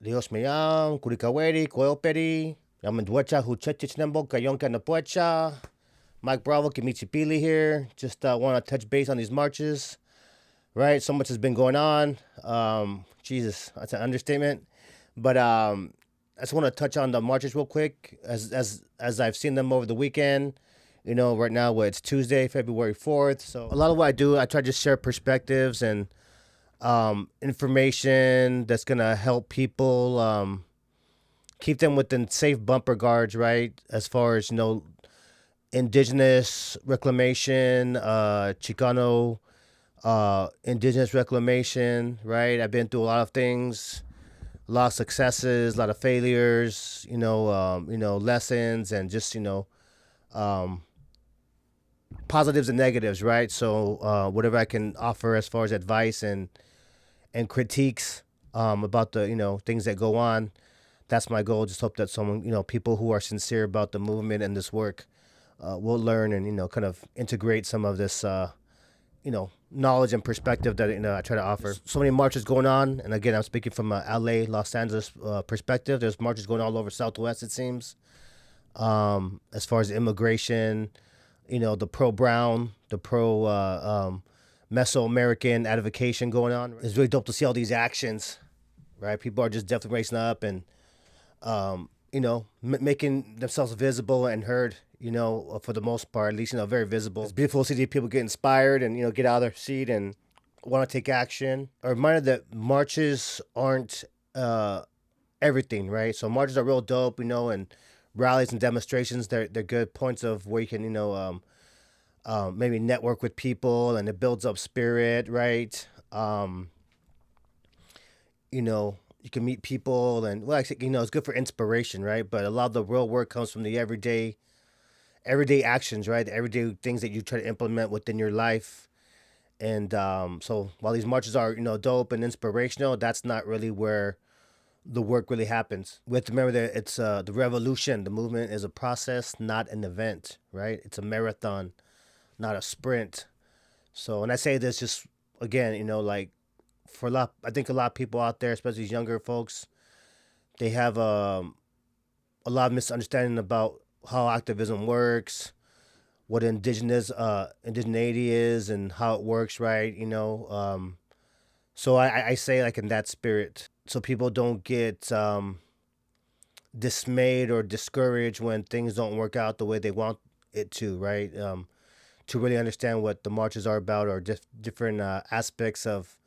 Dios me llama, Kurikaweri, Koyoperi, Yamandwecha, Huchechichnembo, Kayonka Napuecha, Mike Bravo, Kimichipili here. Just want to touch base on these marches, right? So much has been going on. Jesus, that's an understatement. But I just want to touch on the marches real quick as I've seen them over the weekend. You know, right now, it's Tuesday, February 4th. So a lot of what I do, I try to just share perspectives and information that's going to help people keep them within safe bumper guards, right? As far as, indigenous reclamation, Chicano indigenous reclamation, right? I've been through a lot of things, a lot of successes, a lot of failures, lessons, and just um, positives and negatives, right? So whatever I can offer as far as advice and critiques about the things that go on, that's my goal. Just hope that someone people who are sincere about the movement and this work will learn and kind of integrate some of this knowledge and perspective that I try to offer. So many marches going on, and again, I'm speaking from a LA, Los Angeles perspective. There's marches going all over Southwest, it seems. As far as immigration, the pro Brown, the pro Mesoamerican advocacy going on. It's really dope to see all these actions, right? People are just definitely racing up and making themselves visible and heard, for the most part, at least, very visible. It's beautiful to see people get inspired and, get out of their seat and want to take action. A reminder that marches aren't everything, right? So marches are real dope, and rallies and demonstrations, they're good points of where you can, maybe network with people and it builds up spirit, right? You can meet people and actually, it's good for inspiration, right? But a lot of the real work comes from the everyday actions, right? The everyday things that you try to implement within your life. And so while these marches are, dope and inspirational, that's not really where the work really happens. We have to remember that it's the revolution. The movement is a process, not an event, right? It's a marathon, not a sprint. So, and I say this just again, for I think a lot of people out there, especially these younger folks, they have a lot of misunderstanding about how activism works, what indigeneity is, and how it works, right? So I say in that spirit, so people don't get dismayed or discouraged when things don't work out the way they want it to, right? To really understand what the marches are about or different aspects of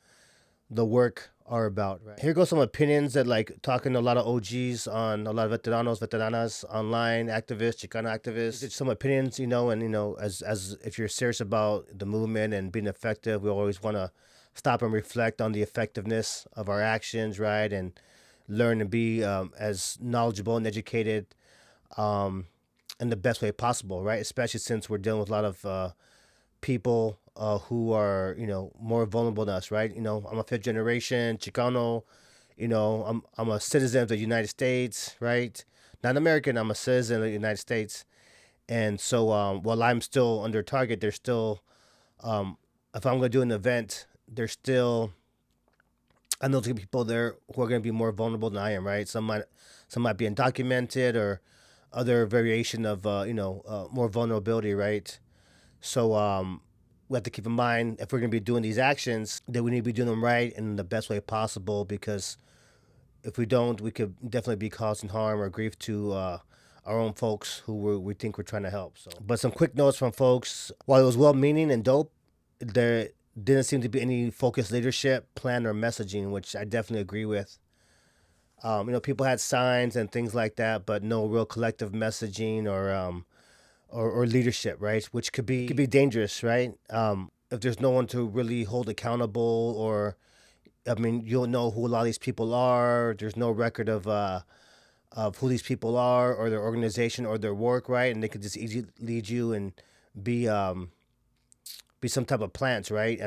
the work are about, right? Here goes some opinions that talking to a lot of OGs on a lot of veteranas, online activists, Chicano activists. Some opinions, and as if you're serious about the movement and being effective, we always want to stop and reflect on the effectiveness of our actions, right? And learn to be as knowledgeable and educated in the best way possible, right? Especially since we're dealing with a lot of people who are, more vulnerable than us, right? I'm a fifth generation Chicano. I'm a citizen of the United States, right? Not American. I'm a citizen of the United States, and so while I'm still under target, there's still, if I'm going to do an event, there's still, I know there's gonna be people there who are going to be more vulnerable than I am, right? Some might be undocumented or other variation of more vulnerability, right? So we have to keep in mind if we're going to be doing these actions that we need to be doing them right and in the best way possible, because if we don't, we could definitely be causing harm or grief to our own folks who we think we're trying to help. So, but some quick notes from folks. While it was well-meaning and dope, there didn't seem to be any focused leadership, plan, or messaging, which I definitely agree with. People had signs and things like that, but no real collective messaging or leadership, right? Which could be dangerous, right? If there's no one to really hold accountable, or you don't know who a lot of these people are. There's no record of who these people are or their organization or their work, right? And they could just easily lead you and be some type of plants, right?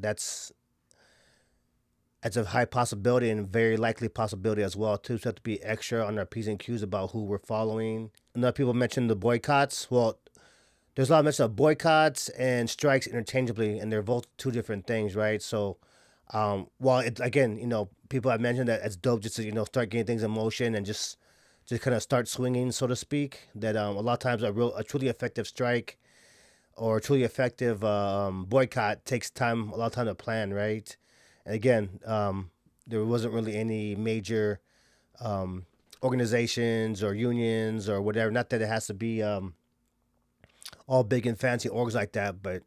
That's a high possibility and very likely possibility as well too. So we have to be extra on our P's and Q's about who we're following. Another people mentioned the boycotts. Well, there's a lot of mention of boycotts and strikes interchangeably, and they're both two different things, right? So While it again, people have mentioned that it's dope just to start getting things in motion and just kind of start swinging, so to speak. That a lot of times a truly effective strike or a truly effective boycott takes time, a lot of time to plan, right? And again, there wasn't really any major um, organizations or unions or whatever. Not that it has to be all big and fancy orgs like that, but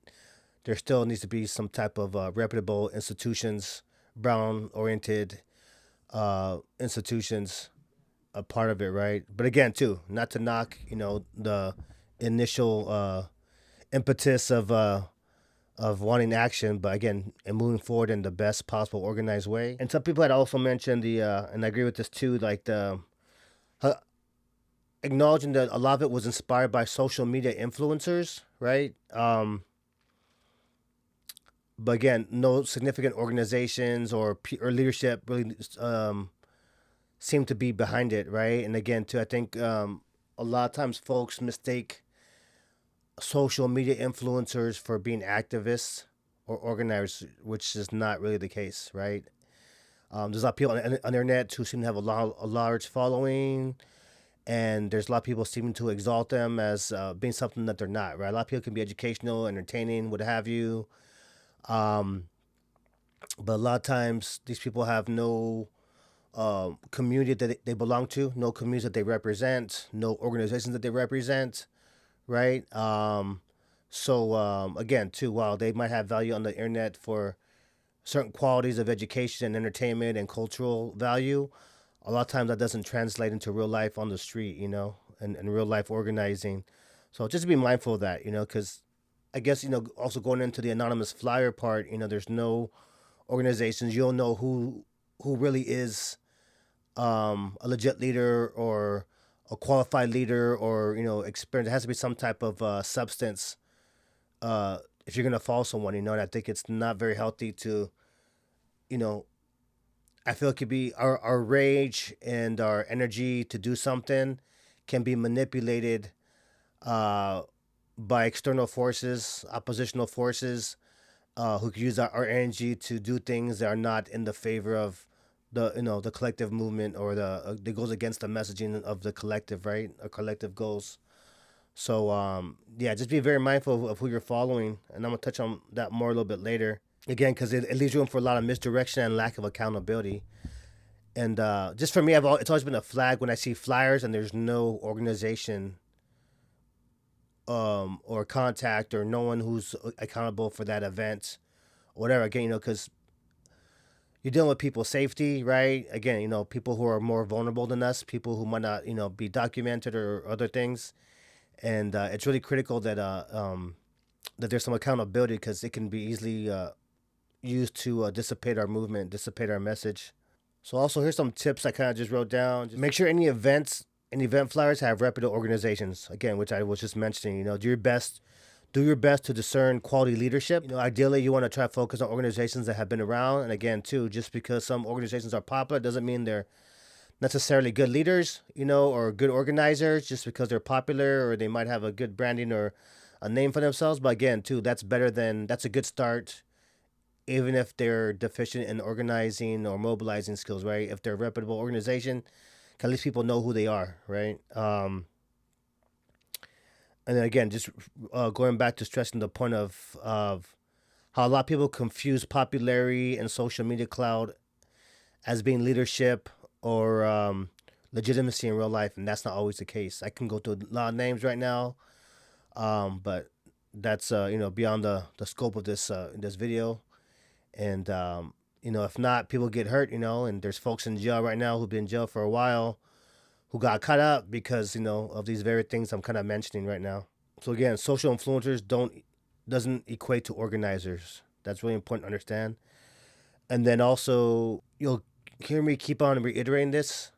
there still needs to be some type of reputable institutions, brown oriented institutions a part of it, right? But again, too, not to knock, the initial impetus of wanting action, but again, and moving forward in the best possible organized way. And some people had also mentioned and I agree with this too, like the uh, acknowledging that a lot of it was inspired by social media influencers, right? But again, no significant organizations or leadership really seem to be behind it, right? And again, too, I think a lot of times folks mistake social media influencers for being activists or organizers, which is not really the case, right? There's a lot of people on the internet who seem to have a large following, and there's a lot of people seeming to exalt them as being something that they're not, right? A lot of people can be educational, entertaining, what have you, um, but a lot of times these people have no community that they belong to, no communities that they represent, no organizations that they represent, right? So again, too, while they might have value on the internet for certain qualities of education and entertainment and cultural value, a lot of times that doesn't translate into real life on the street, and real life organizing. So just be mindful of that, because I guess, also going into the anonymous flyer part, there's no organizations. You don't know who really is a legit leader or a qualified leader or experience. There has to be some type of substance if you're gonna follow someone. And I think it's not very healthy to you know I feel it could be our rage and our energy to do something can be manipulated uh, by external forces, oppositional forces, who could use our energy to do things that are not in the favor of the collective movement or that goes against the messaging of the collective, right? Or collective goals. So yeah, just be very mindful of who you're following, and I'm gonna touch on that more a little bit later. Again, because it leaves room for a lot of misdirection and lack of accountability. And just for me, it's always been a flag when I see flyers and there's no organization or contact or no one who's accountable for that event, or whatever. Again, because you're dealing with people's safety, right? Again, people who are more vulnerable than us, people who might not, be documented or other things, and it's really critical that there's some accountability because it can be easily used to dissipate our movement, dissipate our message. So also here's some tips I kind of just wrote down. Just make sure any events and event flyers have reputable organizations. Again, which I was just mentioning. Do your best to discern quality leadership. Ideally, you want to try to focus on organizations that have been around. And again, too, just because some organizations are popular doesn't mean they're necessarily good leaders, or good organizers. Just because they're popular or they might have a good branding or a name for themselves. But again, too, that's a good start, even if they're deficient in organizing or mobilizing skills, right? If they're a reputable organization, at least people know who they are, right? And then again, just going back to stressing the point of how a lot of people confuse popularity and social media cloud as being leadership or legitimacy in real life, and that's not always the case. I can go through a lot of names right now, but that's beyond the scope of this video. And if not, people get hurt. And there's folks in jail right now who've been in jail for a while who got caught up because of these very things I'm kind of mentioning right now. So again, social influencers doesn't equate to organizers. That's really important to understand. And then also, you'll hear me keep on reiterating this,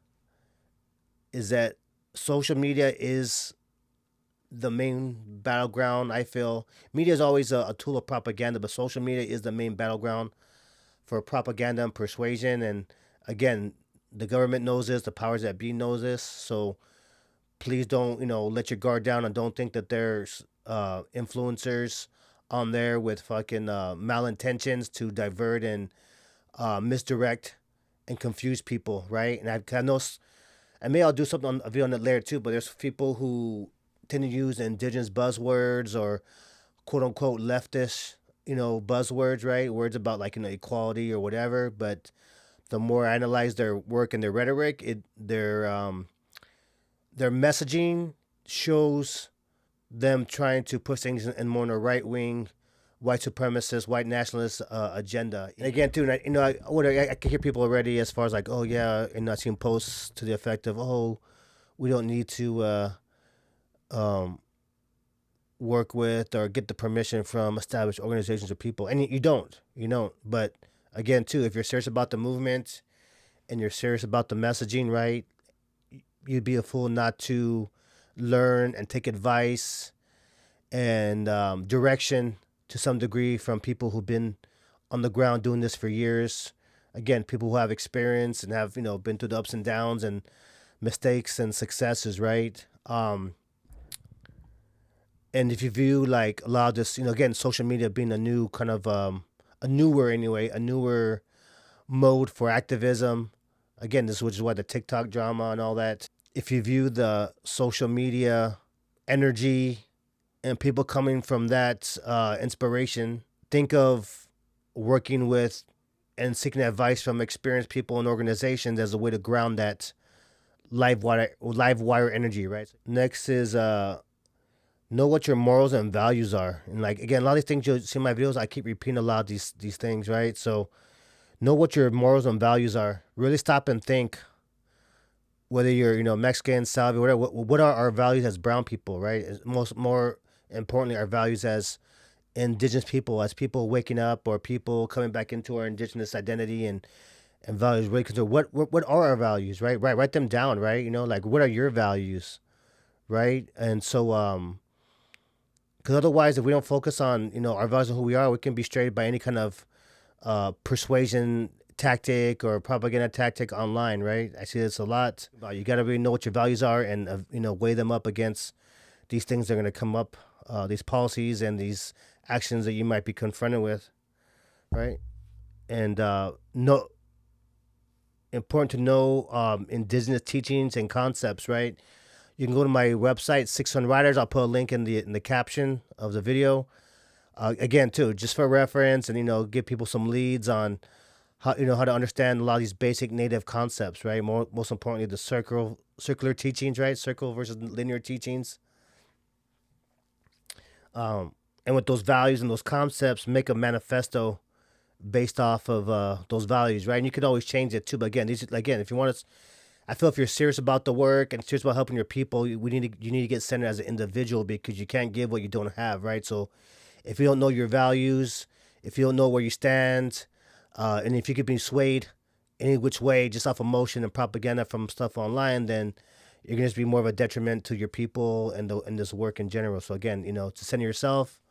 is that social media is the main battleground. I feel media is always a tool of propaganda, but social media is the main battleground for propaganda and persuasion. And again, the government knows this, the powers that be knows this. So please don't, let your guard down and don't think that there's influencers on there with fucking malintentions to divert and misdirect and confuse people, right? And I know, and maybe I'll do something on a video on that later too. But there's people who tend to use indigenous buzzwords or quote unquote leftist, buzzwords, right? Words about like equality or whatever. But the more I analyze their work and their rhetoric, their messaging shows them trying to push things in more in a right wing, white supremacist, white nationalist agenda. And again, too, and I can hear people already as far as like, oh yeah, and I've seen posts to the effect of, oh, we don't need to um, work with or get the permission from established organizations or people, and you don't. But again, too, if you're serious about the movement and you're serious about the messaging, right, you'd be a fool not to learn and take advice and direction to some degree from people who've been on the ground doing this for years. Again, people who have experience and have been through the ups and downs and mistakes and successes, right? And if you view like a lot of this, again, social media being a new kind of a newer mode for activism. Again, this which is why the TikTok drama and all that. If you view the social media energy and people coming from that inspiration, think of working with and seeking advice from experienced people and organizations as a way to ground that live wire energy, right? Next is know what your morals and values are. And like again, a lot of these things you'll see in my videos, I keep repeating a lot of these things, right? So know what your morals and values are. Really stop and think whether you're Mexican, Salvi, whatever. What are our values as brown people, right? More importantly, our values as indigenous people, as people waking up or people coming back into our indigenous identity and values. Really consider what are our values, right? Right, write them down, right? Like what are your values, right? And so because otherwise, if we don't focus on our values and who we are, we can be strayed by any kind of persuasion tactic or propaganda tactic online, right? I see this a lot. You got to really know what your values are and weigh them up against these things that are going to come up, these policies and these actions that you might be confronted with, right? And no, important to know indigenous teachings and concepts, right? You can go to my website, 600 Riders. I'll put a link in the caption of the video. Again, too, just for reference, and give people some leads on how to understand a lot of these basic native concepts, right? Most importantly, the circular teachings, right? Circle versus linear teachings. And with those values and those concepts, make a manifesto based off of those values, right? And you can always change it too. But again, if you want to, I feel if you're serious about the work and serious about helping your people, you need to get centered as an individual because you can't give what you don't have, right? So if you don't know your values, if you don't know where you stand, and if you could be swayed any which way just off emotion and propaganda from stuff online, then you're gonna just be more of a detriment to your people and this work in general. So again, to center yourself,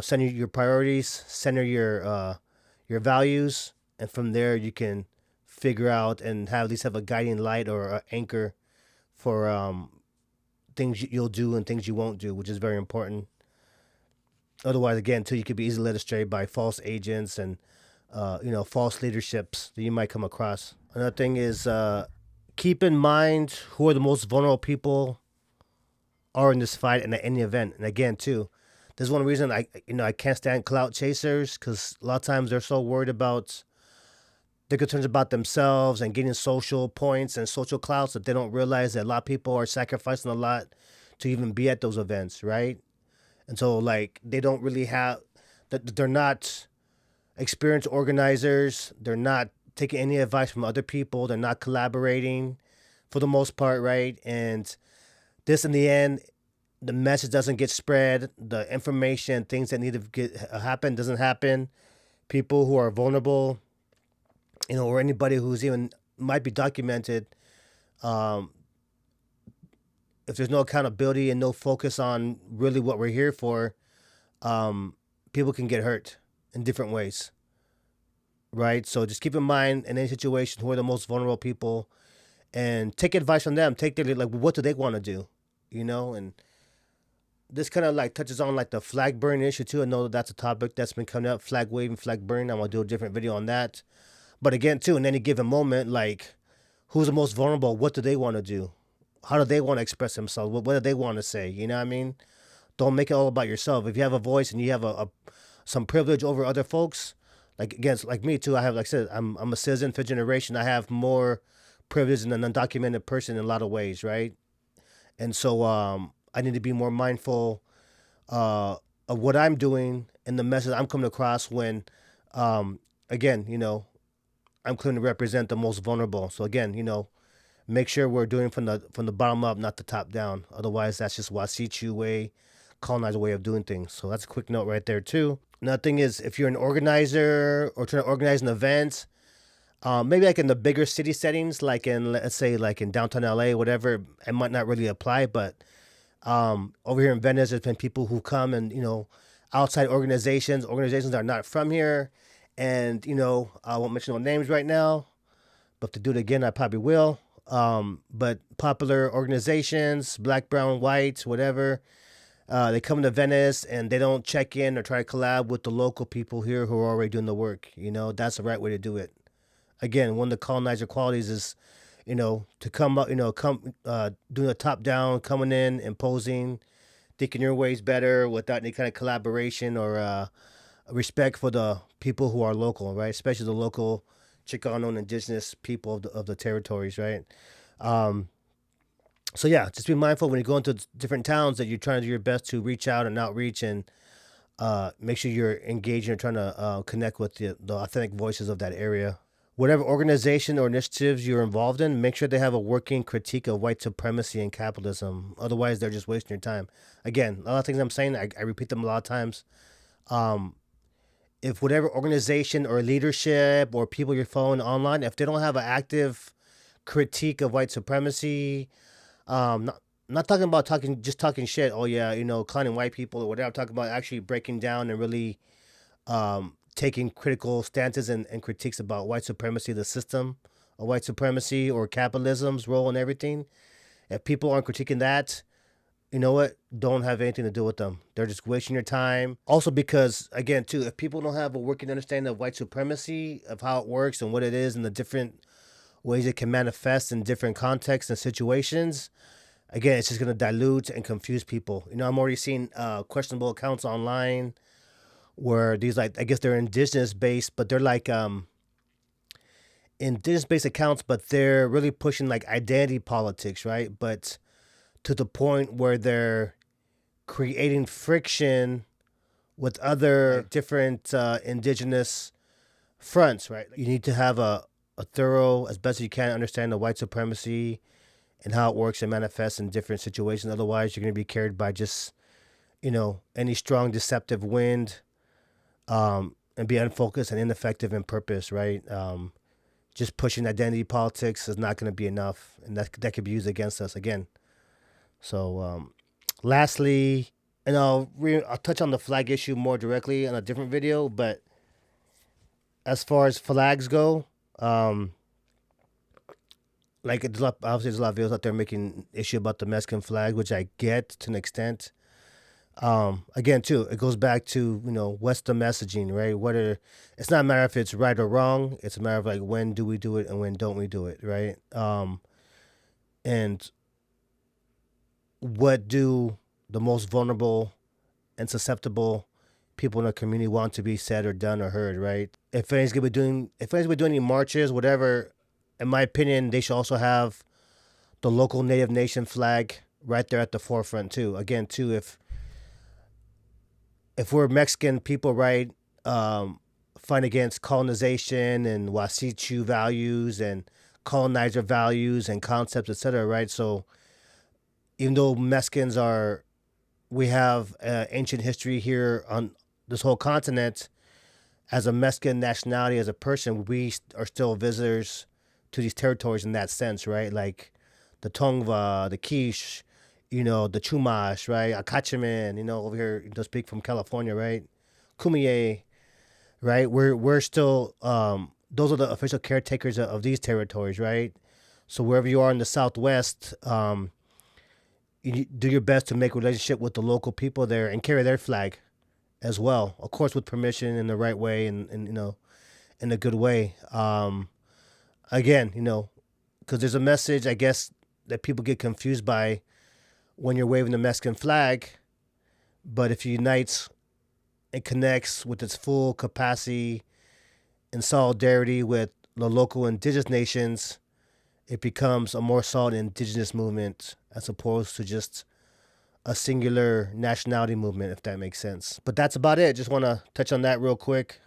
center your priorities, center your values, and from there you can figure out and have at least have a guiding light or an anchor for things you'll do and things you won't do, which is very important. Otherwise, again, too, you could be easily led astray by false agents and false leaderships that you might come across. Another thing is keep in mind who are the most vulnerable people are in this fight and at any event. And again, too, there's one reason I can't stand clout chasers because a lot of times they're so worried about their concerns about themselves and getting social points and social clouts that they don't realize that a lot of people are sacrificing a lot to even be at those events, right? And so like they don't really have that they're not experienced organizers, they're not taking any advice from other people, they're not collaborating for the most part, right? And this in the end, the message doesn't get spread, the information, things that need to happen doesn't happen. People who are vulnerable, or anybody who's even might be documented, um, if there's no accountability and no focus on really what we're here for, people can get hurt in different ways, right? So just keep in mind in any situation who are the most vulnerable people, and take advice from them. Take their like, what do they want to do, and this kind of like touches on like the flag burn issue too. I know that's a topic that's been coming up, flag waving, flag burn. I'm gonna do a different video on that. But again, too, in any given moment, like who's the most vulnerable? What do they want to do? How do they want to express themselves? What do they want to say? You know what I mean? Don't make it all about yourself. If you have a voice and you have some privilege over other folks, like again, like me too. I have, like I said, I'm a citizen, fifth generation. I have more privilege than an undocumented person in a lot of ways, right? And so I need to be more mindful of what I'm doing and the message I'm coming across when, again, I'm going to represent the most vulnerable. So again, make sure we're doing from the bottom up, not the top down. Otherwise, that's just Wasichu way, colonizer way of doing things. So that's a quick note right there too. Another thing is, if you're an organizer or trying to organize an event, maybe like in the bigger city settings, like in, let's say, like in downtown LA, whatever, it might not really apply. But over here in Venice, there's been people who come and, outside organizations that are not from here. And, I won't mention no names right now, but if to do it again, I probably will. But popular organizations, black, brown, white, whatever, they come to Venice and they don't check in or try to collab with the local people here who are already doing the work. That's the right way to do it. Again, one of the colonizer qualities is, to come up, doing a top down, coming in, imposing, thinking your way's better without any kind of collaboration or respect for the people who are local, right? Especially the local Chicano and indigenous people of the territories, right? So yeah, just be mindful when you go into different towns that you're trying to do your best to reach out and outreach and make sure you're engaging or trying to connect with the authentic voices of that area. Whatever organization or initiatives you're involved in, make sure they have a working critique of white supremacy and capitalism. Otherwise, they're just wasting your time. Again, a lot of things I'm saying, I repeat them a lot of times. If whatever organization or leadership or people you're following online, if they don't have an active critique of white supremacy, not talking about just talking shit. Oh yeah, clowning white people or whatever. I'm talking about actually breaking down and really taking critical stances and critiques about white supremacy, the system of white supremacy or capitalism's role in everything. If people aren't critiquing that, you know what? Don't have anything to do with them. They're just wasting your time. Also, because again, too, if people don't have a working understanding of white supremacy, of how it works and what it is, and the different ways it can manifest in different contexts and situations, again, it's just gonna dilute and confuse people. I'm already seeing questionable accounts online where these, like, I guess they're indigenous based, but they're like indigenous based accounts, but they're really pushing like identity politics, right? But to the point where they're creating friction with other different indigenous fronts, right? You need to have a thorough, as best as you can, understand the white supremacy and how it works and manifests in different situations. Otherwise, you're going to be carried by just, any strong deceptive wind, and be unfocused and ineffective in purpose, right? Just pushing identity politics is not going to be enough, and that could be used against us again. So, lastly, and I'll touch on the flag issue more directly in a different video. But as far as flags go, like obviously there's a lot of videos out there making issue about the Mexican flag, which I get to an extent. Again, too, it goes back to what's the messaging, right? It's not a matter if it's right or wrong. It's a matter of like when do we do it and when don't we do it, right? And what do the most vulnerable and susceptible people in the community want to be said or done or heard, right? If anybody's gonna be doing any marches, whatever, in my opinion, they should also have the local Native Nation flag right there at the forefront too. Again, too, if we're Mexican people, right, fight against colonization and Wasichu values and colonizer values and concepts, etc., right? So even though we have ancient history here on this whole continent, as a Mexican nationality, as a person, we are still visitors to these territories in that sense, right? Like the Tongva, the Quiche, the Chumash, right? Acachaman, over here, to speak from California, right? Kumeyaay, right? We're still, those are the official caretakers of these territories, right? So wherever you are in the Southwest, you do your best to make relationship with the local people there and carry their flag as well, of course, with permission in the right way and in a good way. Again, because there's a message, I guess, that people get confused by when you're waving the Mexican flag. But if it unites and connects with its full capacity in solidarity with the local indigenous nations, it becomes a more solid indigenous movement as opposed to just a singular nationality movement, if that makes sense. But that's about it. Just want to touch on that real quick.